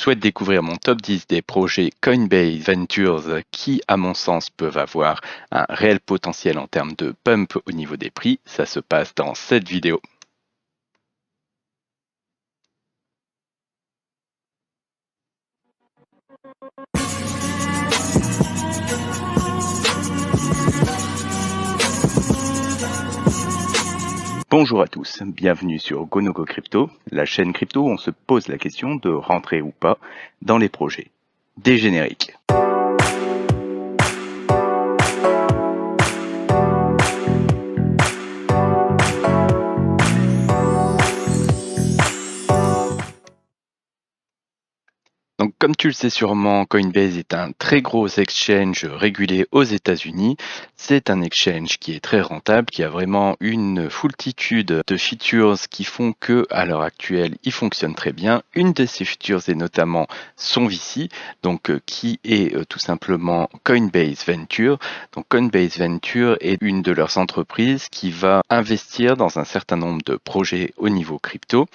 souhaites découvrir mon top 10 des projets Coinbase Ventures qui, à mon sens, peuvent avoir un réel potentiel en termes de pump au niveau des prix, ça se passe dans cette vidéo. Bonjour à tous, bienvenue sur GoNoGo Crypto, la chaîne crypto où on se pose la question de rentrer ou pas dans les projets. Des génériques. Donc, comme tu le sais sûrement, Coinbase est un très gros exchange régulé aux États-Unis. C'est un exchange qui est très rentable, qui a vraiment une foultitude de features qui font que, à l'heure actuelle, il fonctionne très bien. Une de ces features est notamment son VC, donc qui est tout simplement Coinbase Venture. Donc, Coinbase Venture est une de leurs entreprises qui va investir dans un certain nombre de projets au niveau crypto.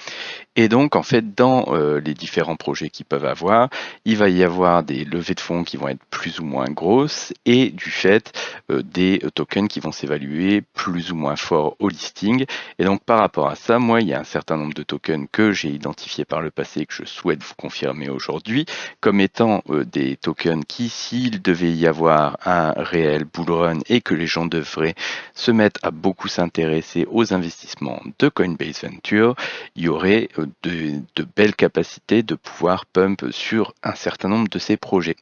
Et donc, en fait, dans les différents projets qu'ils peuvent avoir, il va y avoir des levées de fonds qui vont être plus ou moins grosses et du fait des tokens qui vont s'évaluer plus ou moins fort au listing. Et donc, par rapport à ça, moi, il y a un certain nombre de tokens que j'ai identifiés par le passé et que je souhaite vous confirmer aujourd'hui comme étant des tokens qui, s'il devait y avoir un réel bull run et que les gens devraient se mettre à beaucoup s'intéresser aux investissements de Coinbase Venture, il y aurait de belles capacités de pouvoir pump sur un certain nombre de ces projets.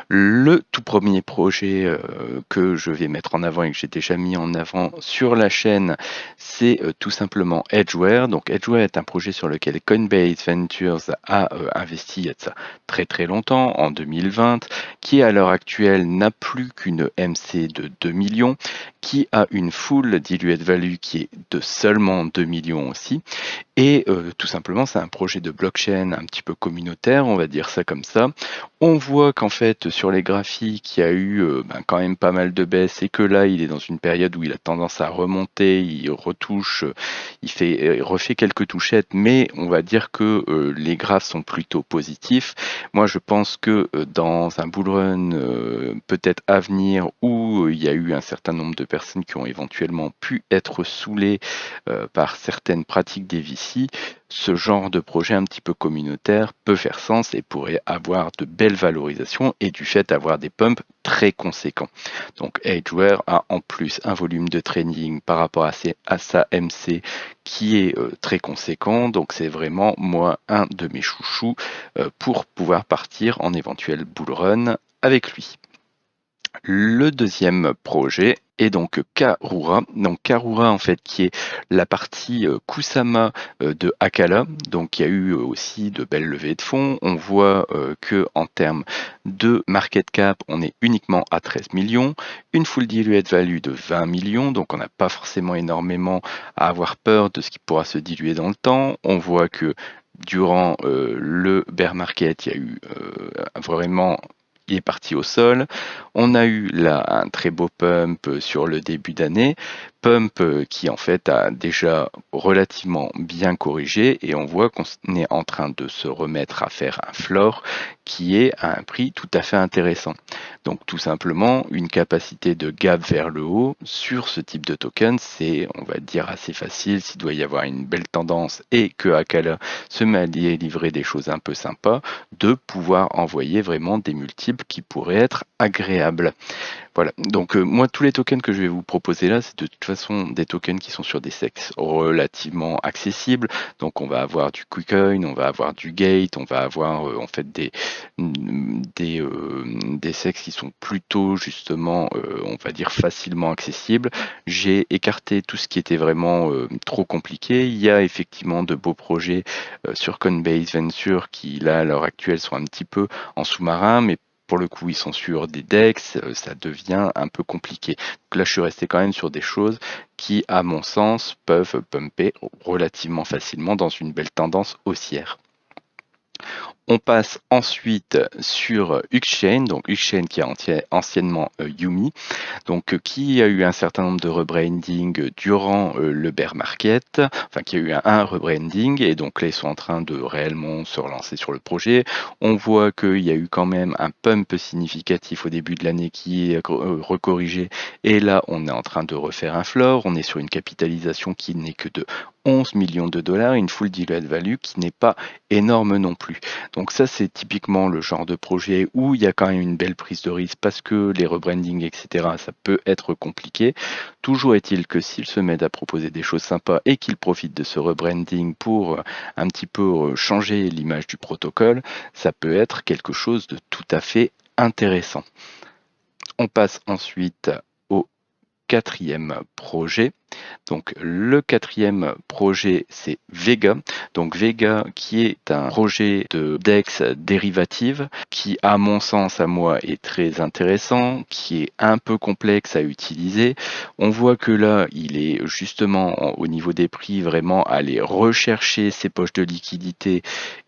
Le tout premier projet que je vais mettre en avant et que j'ai déjà mis en avant sur la chaîne, c'est tout simplement Edgeware. Donc Edgeware est un projet sur lequel Coinbase Ventures a investi il y a de ça très très longtemps, en 2020, qui à l'heure actuelle n'a plus qu'une MC de 2 millions, qui a une full diluted value qui est de seulement 2 millions aussi. Et tout simplement, c'est un projet de blockchain un petit peu communautaire, on va dire ça comme ça. On voit qu'en fait, sur les graphiques, il y a eu quand même pas mal de baisses et que là, il est dans une période où il a tendance à remonter, il retouche, il refait quelques touchettes, mais on va dire que les graphes sont plutôt positifs. Moi, je pense que dans un bull run peut-être à venir où il y a eu un certain nombre de personnes qui ont éventuellement pu être saoulées par certaines pratiques des VC, ce genre de projet un petit peu communautaire peut faire sens et pourrait avoir de belles valorisations et du fait avoir des pumps très conséquents. Donc Edgeware a en plus un volume de trading par rapport à sa MC qui est très conséquent, donc c'est vraiment moi un de mes chouchous pour pouvoir partir en éventuel bull run avec lui. Le deuxième projet est donc Karura. Donc Karura en fait qui est la partie Kusama de Akala. Donc il y a eu aussi de belles levées de fonds. On voit que en termes de market cap, on est uniquement à 13 millions, une full diluted value de 20 millions. Donc on n'a pas forcément énormément à avoir peur de ce qui pourra se diluer dans le temps. On voit que durant le bear market, il y a eu vraiment il est parti au sol. On a eu là un très beau pump sur le début d'année, pump qui en fait a déjà relativement bien corrigé et on voit qu'on est en train de se remettre à faire un floor qui est à un prix tout à fait intéressant. Donc tout simplement une capacité de gap vers le haut sur ce type de token, c'est on va dire assez facile s'il doit y avoir une belle tendance et que Akala se met à livrer des choses un peu sympas, de pouvoir envoyer vraiment des multiples qui pourraient être agréables. Voilà, donc moi tous les tokens que je vais vous proposer là, c'est de toute façon des tokens qui sont sur des sexes relativement accessibles. Donc on va avoir du KuCoin, on va avoir du Gate, on va avoir en fait des sexes qui sont plutôt justement, on va dire facilement accessibles. J'ai écarté tout ce qui était vraiment trop compliqué. Il y a effectivement de beaux projets sur Coinbase Venture qui là à l'heure actuelle sont un petit peu en sous-marin, mais pour le coup, ils sont sur des DEX, ça devient un peu compliqué. Donc là, je suis resté quand même sur des choses qui, à mon sens, peuvent pumper relativement facilement dans une belle tendance haussière. On passe ensuite sur Xchain, donc Xchain qui est anciennement Yumi, donc qui a eu un certain nombre de rebranding durant le bear market, enfin qui a eu un rebranding, et donc là ils sont en train de réellement se relancer sur le projet. On voit qu'il y a eu quand même un pump significatif au début de l'année qui est recorrigé, et là on est en train de refaire un floor, on est sur une capitalisation qui n'est que de 11 millions de dollars, une full diluted value qui n'est pas énorme non plus. Donc ça, c'est typiquement le genre de projet où il y a quand même une belle prise de risque parce que les rebranding, etc., ça peut être compliqué. Toujours est-il que s'ils se mettent à proposer des choses sympas et qu'ils profitent de ce rebranding pour un petit peu changer l'image du protocole, ça peut être quelque chose de tout à fait intéressant. On passe ensuite au quatrième projet. Donc le quatrième projet, c'est Vega. Donc Vega qui est un projet de DEX dérivative qui, à mon sens, à moi, est très intéressant, qui est un peu complexe à utiliser. On voit que là, il est justement au niveau des prix vraiment à aller rechercher ses poches de liquidité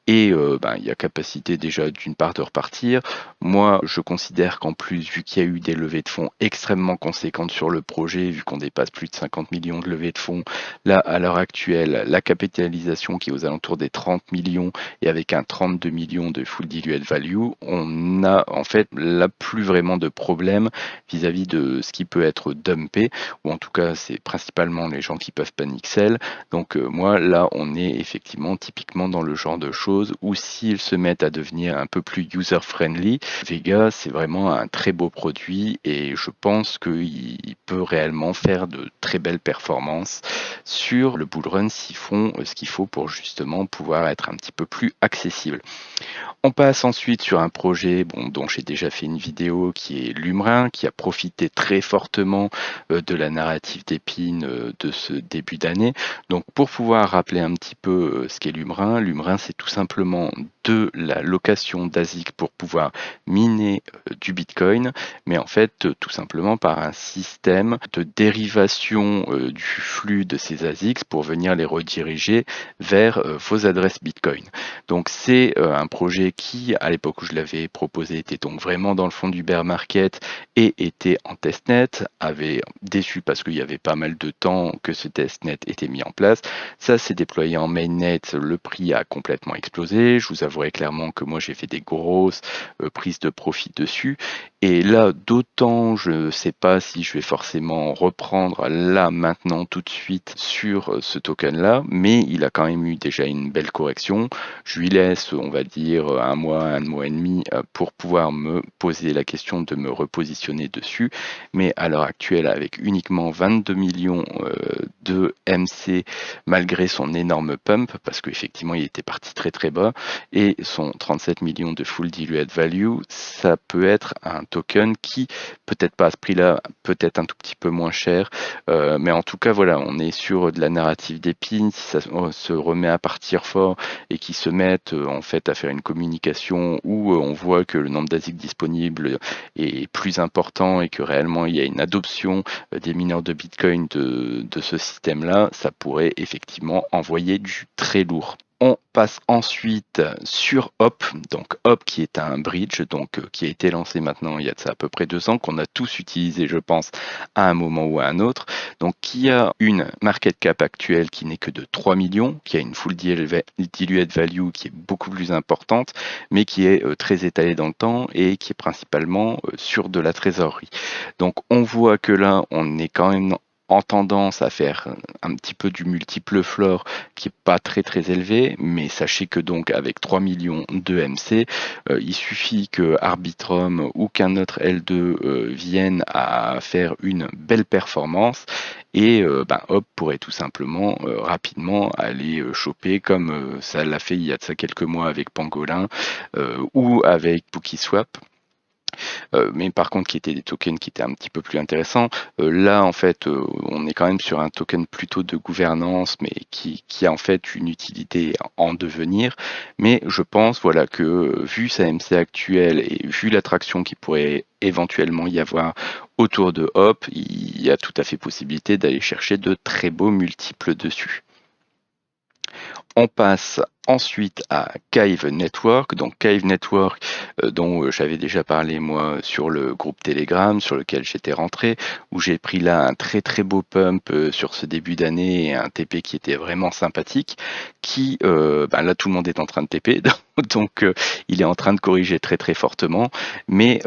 et il y a capacité déjà d'une part de repartir. Moi, je considère qu'en plus, vu qu'il y a eu des levées de fonds extrêmement conséquentes sur le projet, vu qu'on dépasse plus de 50 millions de levées de fonds, là, à l'heure actuelle, la capitalisation qui est aux alentours des 30 millions et avec un 32 millions de full diluted value, on a en fait là plus vraiment de problème vis-à-vis de ce qui peut être dumpé, ou en tout cas, c'est principalement les gens qui peuvent panic sell. Donc moi, là, on est effectivement typiquement dans le genre de choses où s'ils se mettent à devenir un peu plus user-friendly, Vega, c'est vraiment un très beau produit et je pense qu'il peut réellement faire de très belles performances sur le bull run s'ils font ce qu'il faut pour justement pouvoir être un petit peu plus accessible. On passe ensuite sur un projet dont j'ai déjà fait une vidéo qui est Lumrin, qui a profité très fortement de la narrative d'Épine de ce début d'année. Donc pour pouvoir rappeler un petit peu ce qu'est Lumrin, Lumrin c'est tout simplement de la location d'ASIC pour pouvoir miner du Bitcoin, mais en fait tout simplement par un système de dérivation du flux de ces ASICs pour venir les rediriger vers vos adresses Bitcoin. Donc c'est un projet qui, à l'époque où je l'avais proposé, était donc vraiment dans le fond du bear market et était en testnet, avait déçu parce qu'il y avait pas mal de temps que ce testnet était mis en place. Ça s'est déployé en mainnet, le prix a complètement explosé. Je vous avouerai clairement que moi j'ai fait des grosses prises de profit dessus. Et là, d'autant, je ne sais pas si je vais forcément reprendre là, maintenant, tout de suite sur ce token-là, mais il a quand même eu déjà une belle correction. Je lui laisse, on va dire, un mois et demi pour pouvoir me poser la question de me repositionner dessus. Mais à l'heure actuelle, avec uniquement 22 millions de MC, malgré son énorme pump, parce qu'effectivement, il était parti très très bas, et son 37 millions de full diluted value, ça peut être un token qui, peut-être pas à ce prix-là, peut-être un tout petit peu moins cher, mais en tout cas, voilà, on est sur de la narrative d'épines. Si ça se remet à partir fort et qu'ils se mettent en fait à faire une communication où on voit que le nombre d'ASIC disponibles est plus important et que réellement il y a une adoption des mineurs de Bitcoin de ce système-là, ça pourrait effectivement envoyer du très lourd. On passe ensuite sur Hop, donc Hop qui est un bridge, donc qui a été lancé maintenant il y a de ça à peu près 2 ans, qu'on a tous utilisé je pense à un moment ou à un autre, donc qui a une market cap actuelle qui n'est que de 3 millions, qui a une full diluted value qui est beaucoup plus importante, mais qui est très étalée dans le temps et qui est principalement sur de la trésorerie. Donc on voit que là on est quand même en tendance à faire un petit peu du multiple floor qui est pas très très élevé, mais sachez que donc avec 3 millions de MC, il suffit que Arbitrum ou qu'un autre L2 vienne à faire une belle performance et Hop pourrait tout simplement rapidement aller choper comme ça l'a fait il y a de ça quelques mois avec Pangolin ou avec PookieSwap. Mais par contre qui étaient des tokens qui étaient un petit peu plus intéressants. Là en fait on est quand même sur un token plutôt de gouvernance mais qui a en fait une utilité en devenir, mais je pense voilà que vu sa MC actuelle et vu l'attraction qui pourrait éventuellement y avoir autour de Hop, il y a tout à fait possibilité d'aller chercher de très beaux multiples dessus. On passe ensuite à Cave Network. Donc Cave Network, dont j'avais déjà parlé moi sur le groupe Telegram sur lequel j'étais rentré, où j'ai pris là un très très beau pump sur ce début d'année et un TP qui était vraiment sympathique, qui là tout le monde est en train de TP, donc il est en train de corriger très très fortement, mais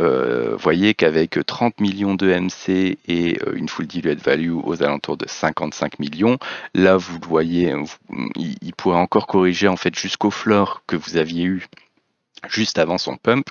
voyez qu'avec 30 millions de MC et une full diluted value aux alentours de 55 millions, là vous le voyez, il pourrait encore corriger en fait jusqu'au floor que vous aviez eu juste avant son pump,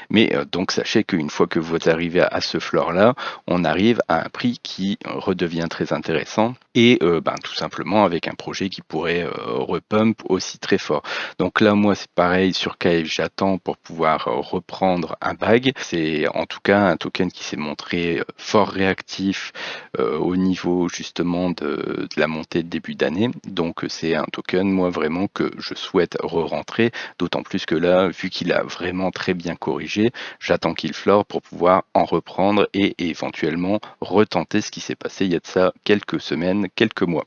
mais donc sachez qu'une fois que vous arrivez à ce floor là, on arrive à un prix qui redevient très intéressant et tout simplement avec un projet qui pourrait repump aussi très fort. Donc là moi c'est pareil sur KF, j'attends pour pouvoir reprendre un bag. C'est en tout cas un token qui s'est montré fort réactif au niveau justement de la montée de début d'année, donc c'est un token moi vraiment que je souhaite re-rentrer, d'autant plus que là vu qu'il a vraiment très bien corrigé, j'attends qu'il flore pour pouvoir en reprendre et éventuellement retenter ce qui s'est passé il y a de ça quelques semaines, quelques mois.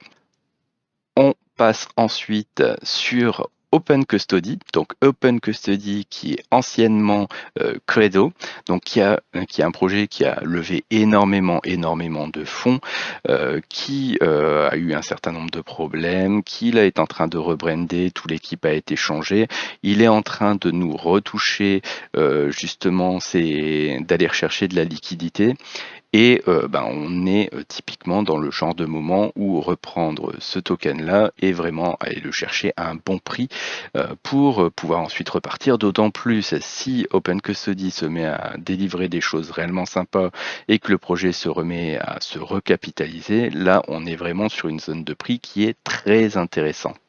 On passe ensuite sur Open Custody, donc Open Custody qui est anciennement Credo, donc qui a un projet qui a levé énormément de fonds, qui a eu un certain nombre de problèmes, qui là est en train de rebrander, toute l'équipe a été changée, il est en train de nous retoucher justement, c'est d'aller rechercher de la liquidité. Et on est typiquement dans le genre de moment où reprendre ce token-là et vraiment aller le chercher à un bon prix pour pouvoir ensuite repartir. D'autant plus si Open Custody se met à délivrer des choses réellement sympas et que le projet se remet à se recapitaliser, là on est vraiment sur une zone de prix qui est très intéressante.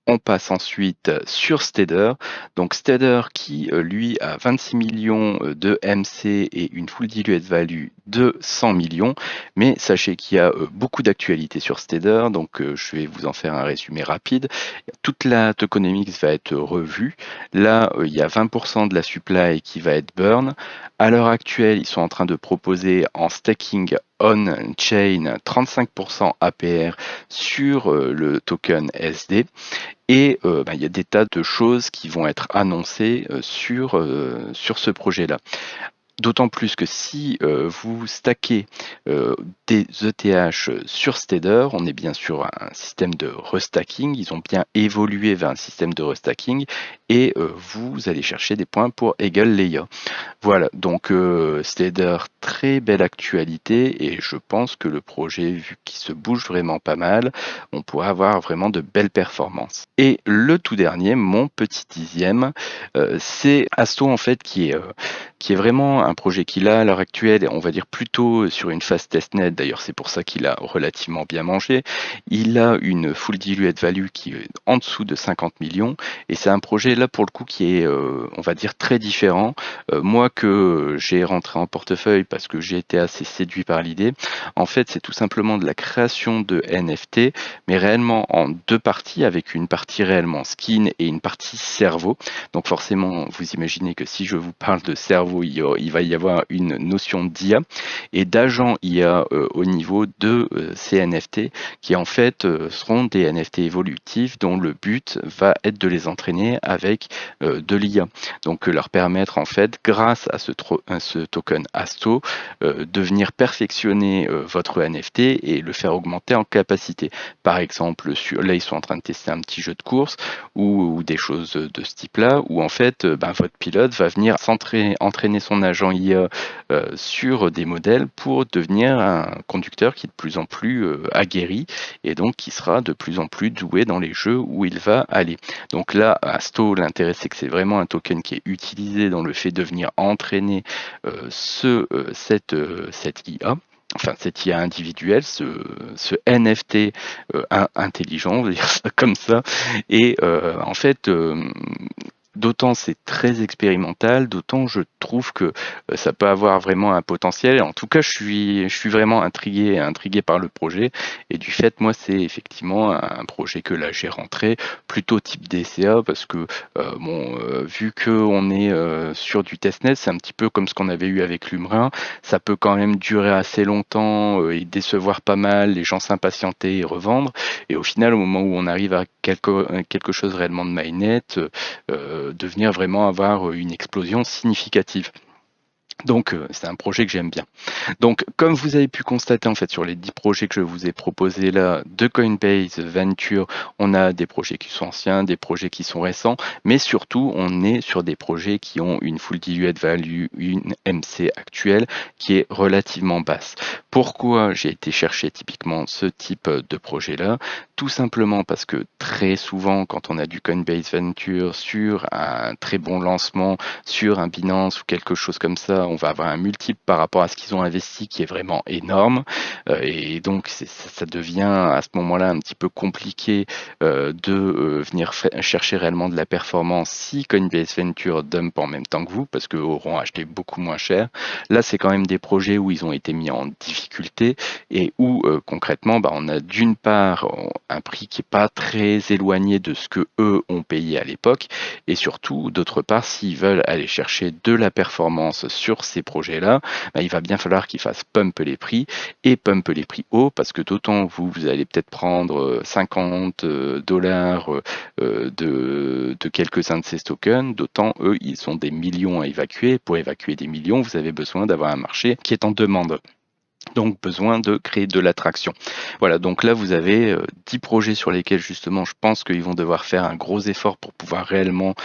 On passe ensuite sur Stader. Donc Stader qui lui a 26 millions de MC et une full diluted value de 100 millions. Mais sachez qu'il y a beaucoup d'actualités sur Stader, donc je vais vous en faire un résumé rapide. Toute la tokenomics va être revue. Là, il y a 20% de la supply qui va être burn. À l'heure actuelle, ils sont en train de proposer en stacking on-chain 35% APR sur le token SD. Et il y a des tas de choses qui vont être annoncées sur ce projet-là. D'autant plus que si vous stackez des ETH sur Stader, on est bien sur un système de restacking, ils ont bien évolué vers un système de restacking et vous allez chercher des points pour Eagle Layer. Voilà, donc Stader, très belle actualité et je pense que le projet, vu qu'il se bouge vraiment pas mal, on pourrait avoir vraiment de belles performances. Et le tout dernier, mon petit dixième, c'est Asto en fait qui est vraiment un projet qu'il a à l'heure actuelle, on va dire plutôt sur une phase testnet, d'ailleurs c'est pour ça qu'il a relativement bien mangé. Il a une full diluted value qui est en dessous de 50 millions et c'est un projet là pour le coup qui est on va dire très différent. Moi que j'ai rentré en portefeuille parce que j'ai été assez séduit par l'idée, en fait c'est tout simplement de la création de NFT mais réellement en deux parties, avec une partie réellement skin et une partie cerveau. Donc forcément vous imaginez que si je vous parle de cerveau, il va y avoir une notion d'IA et d'agent IA au niveau de ces NFT qui en fait seront des NFT évolutifs dont le but va être de les entraîner avec de l'IA. Donc leur permettre en fait grâce à ce token Asto de venir perfectionner votre NFT et le faire augmenter en capacité. Par exemple, là ils sont en train de tester un petit jeu de course ou des choses de ce type-là où en fait votre pilote va venir entraîner son agent IA sur des modèles pour devenir un conducteur qui est de plus en plus aguerri et donc qui sera de plus en plus doué dans les jeux où il va aller. Donc là, Asto, l'intérêt c'est que c'est vraiment un token qui est utilisé dans le fait de venir entraîner cette IA. Enfin, cette IA individuelle, ce NFT intelligent, on va dire ça comme ça. Et en fait, d'autant c'est très expérimental, d'autant je trouve que ça peut avoir vraiment un potentiel. En tout cas, je suis vraiment intrigué par le projet. Et du fait, moi, c'est effectivement un projet que là j'ai rentré plutôt type DCA parce que vu que on est sur du testnet, c'est un petit peu comme ce qu'on avait eu avec l'Umrin. Ça peut quand même durer assez longtemps et décevoir pas mal, les gens s'impatienter et revendre. Et au final, au moment où on arrive à quelque chose réellement de mainnet, devenir vraiment avoir une explosion significative. Donc c'est un projet que j'aime bien. Donc comme vous avez pu constater en fait sur les 10 projets que je vous ai proposés là de Coinbase Venture, on a des projets qui sont anciens, des projets qui sont récents, mais surtout on est sur des projets qui ont une full diluted value, une MC actuelle qui est relativement basse. Pourquoi j'ai été chercher typiquement ce type de projet là? Tout simplement parce que très souvent quand on a du Coinbase Venture sur un très bon lancement, sur un Binance ou quelque chose comme ça, on va avoir un multiple par rapport à ce qu'ils ont investi qui est vraiment énorme. Et donc ça devient à ce moment-là un petit peu compliqué de venir chercher réellement de la performance si Coinbase Venture dump en même temps que vous, parce qu'eux auront acheté beaucoup moins cher. Là, c'est quand même des projets où ils ont été mis en difficulté et où concrètement, on a d'une part un prix qui est pas très éloigné de ce que eux ont payé à l'époque, et surtout, d'autre part, s'ils veulent aller chercher de la performance sur ces projets-là, il va bien falloir qu'ils fassent pump les prix et pump les prix haut, parce que d'autant vous allez peut-être prendre 50 dollars de quelques-uns de ces tokens, d'autant eux, ils ont des millions à évacuer. Pour évacuer des millions, vous avez besoin d'avoir un marché qui est en demande. Donc besoin de créer de l'attraction. Voilà, donc là vous avez 10 projets sur lesquels justement je pense qu'ils vont devoir faire un gros effort pour pouvoir réellement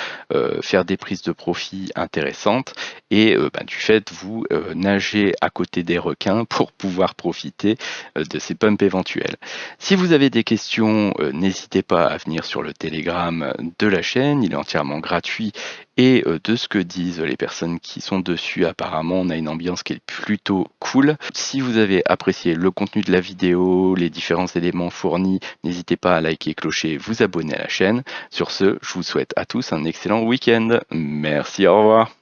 faire des prises de profit intéressantes et du fait vous nager à côté des requins pour pouvoir profiter de ces pumps éventuels. Si vous avez des questions, n'hésitez pas à venir sur le Telegram de la chaîne, il est entièrement gratuit et de ce que disent les personnes qui sont dessus, apparemment, on a une ambiance qui est plutôt cool. Si vous avez apprécié le contenu de la vidéo, les différents éléments fournis, n'hésitez pas à liker, clocher, vous abonner à la chaîne. Sur ce, je vous souhaite à tous un excellent week-end. Merci, au revoir.